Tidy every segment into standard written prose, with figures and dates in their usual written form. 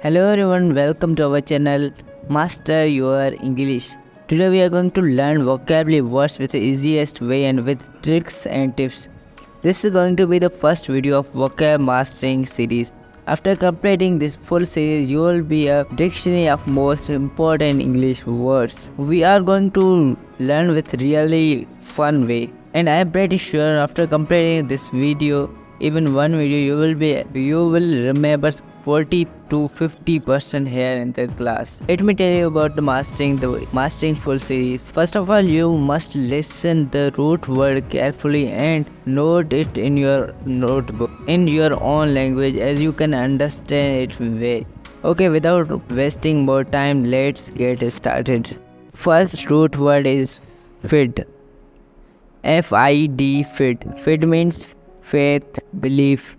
Hello everyone, welcome to our channel Master Your English. Today we are going to learn vocabulary words with the easiest way and with tricks and tips. This is going to be the first video of vocab mastering series. After completing this full series, you will be a dictionary of most important English words. We are going to learn with really fun way, and I am pretty sure after completing this video, even one video, you will remember 40 to 50% here in the class. Let me tell you about the mastering full series. First of all, you must listen the root word carefully and note it in your notebook in your own language as you can understand it well. Okay, without wasting more time, let's get started. First root word is fid. F-I-D, fid. Fid means faith, belief.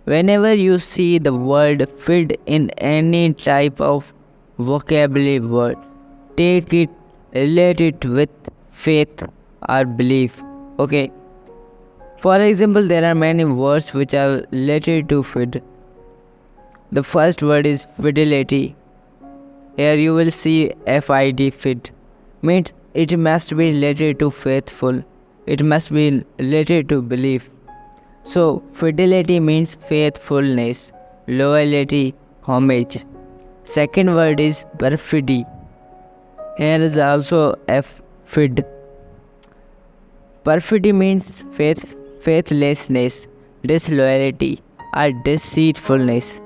Whenever you see the word fid in any type of vocabulary word, take it, relate it with faith or belief. Okay. For example, there are many words which are related to fid. The first word is fidelity. Here you will see F-I-D, fid. Means it must be related to faithful. It must be related to belief. So, fidelity means faithfulness, loyalty, homage. Second word is perfidy. Here is also fid. Perfidy means faithlessness, disloyalty, or deceitfulness.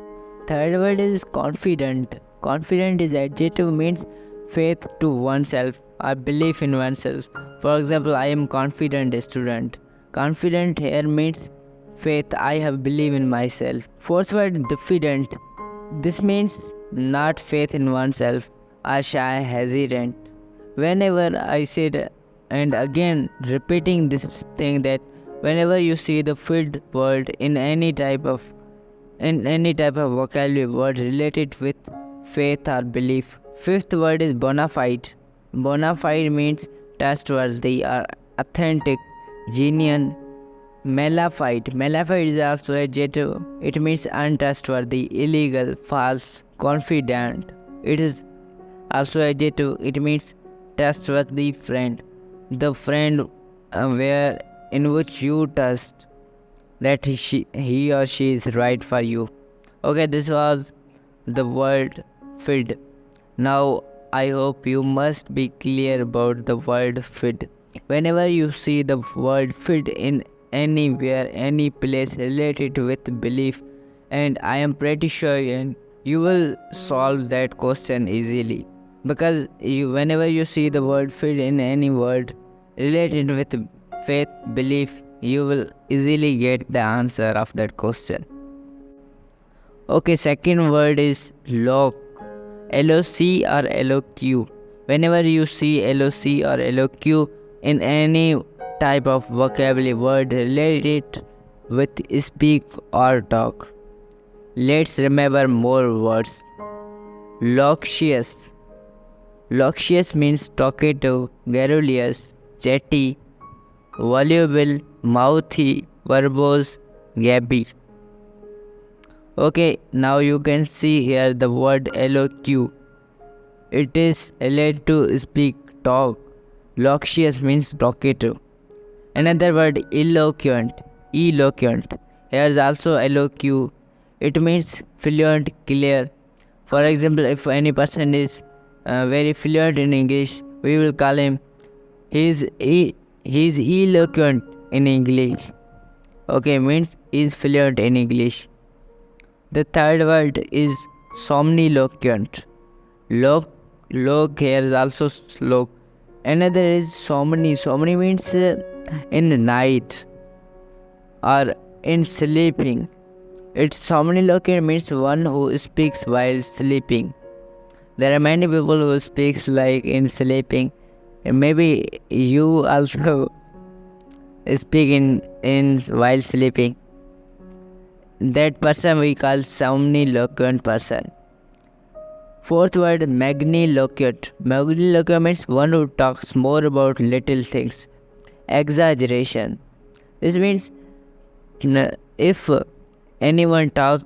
Third word is confidant. Confident is adjective, means faith to oneself or belief in oneself. For example, I am confident student. Confident here means faith, I have belief in myself. Fourth word, diffident. This means not faith in oneself or shy, hesitant. Whenever I said, and again repeating this thing, that whenever you see the fid word in any type of vocabulary word related with faith or belief. Fifth word is bonafide. Bonafide means trustworthy or authentic, genuine. Malafide. Malafide is also adjective. It means untrustworthy, illegal, false, confident. It is also adjective. It means trustworthy friend. The friend where in which you trust that he or she is right for you. Okay, this was the word fid. Now I hope you must be clear about the word fid. Whenever you see the word fid in anywhere, any place related with belief, and I am pretty sure you will solve that question easily, because whenever you see the word fid in any word related with faith, belief, you will easily get the answer of that question. Okay, second word is loc. L-O-C or L-O-Q. Whenever you see L-O-C or L-O-Q in any type of vocabulary word related with speak or talk. Let's remember more words. Loquacious. Loquacious means talkative, garrulous, chatty, voluble, mouthy, verbose, gabby. Okay, now you can see here the word Elocu. It is related to speak, talk. Loquacious means talkative. Another word, eloquent. Eloquent. Here is also Elocu. It means fluent, clear. For example, if any person is very fluent in English, we will call him he is eloquent in English. Okay, means he is fluent in English. The third word is somniloquent. Loc here is also slow. Another is somni. Somni means in the night or in sleeping. It's somniloquent means one who speaks while sleeping. There are many people who speaks like in sleeping. And maybe you also speak in while sleeping. That person we call somniloquent person. Fourth word, magniloquent. Magniloquent means one who talks more about little things. Exaggeration. This means if anyone talk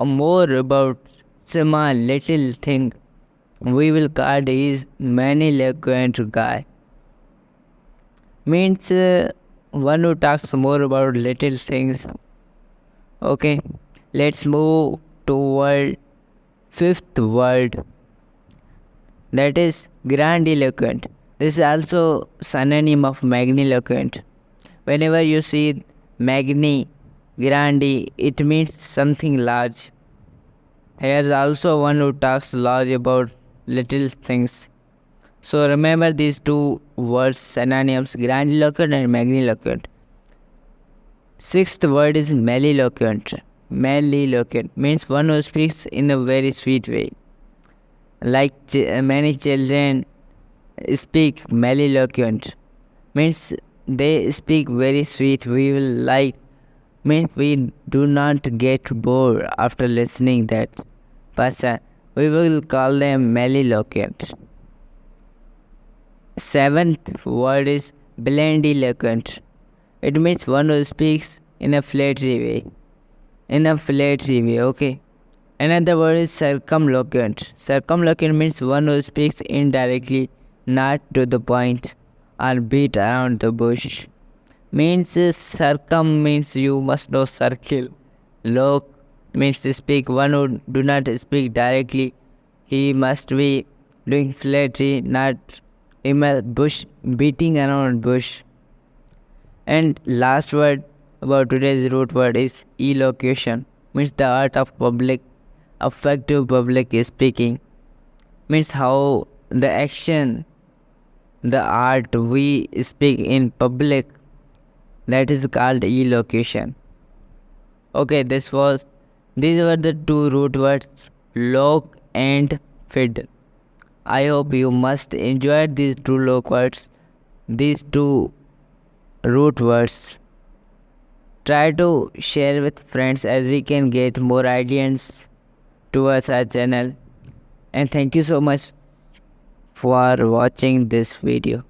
more about small little thing, we will call is Magniloquent guy. Means one who talks more about little things. Okay, let's move toward fifth word, that is Grandiloquent. This is also synonym of Magniloquent. Whenever you see Magni, Grandi, it means something large. Here is also one who talks large about little things. So remember these two words, synonyms, Grandiloquent and Magniloquent. Sixth word is Melliloquent. Melliloquent means one who speaks in a very sweet way. Like many children speak Melliloquent, means they speak very sweet. We will like, means we do not get bored after listening that person. We will call them Melliloquent. Seventh word is Blandiloquent. It means one who speaks in a flattery way. Okay. Another word is Circumloquent. Circumloquent means one who speaks indirectly, not to the point, or beat around the bush. Means circum means you must know circle. Loc means to speak, one who do not speak directly. He must be doing flattery, not in a bush, beating around bush. And last word about today's root word is Elocution. Means the art of effective public speaking. Means how the action, the art we speak in public, that is called elocution. Okay, these were the two root words, loc and fid. I hope you must enjoy these two loc words, these two root words. Try to share with friends as we can get more ideas towards our channel. And thank you so much for watching this video.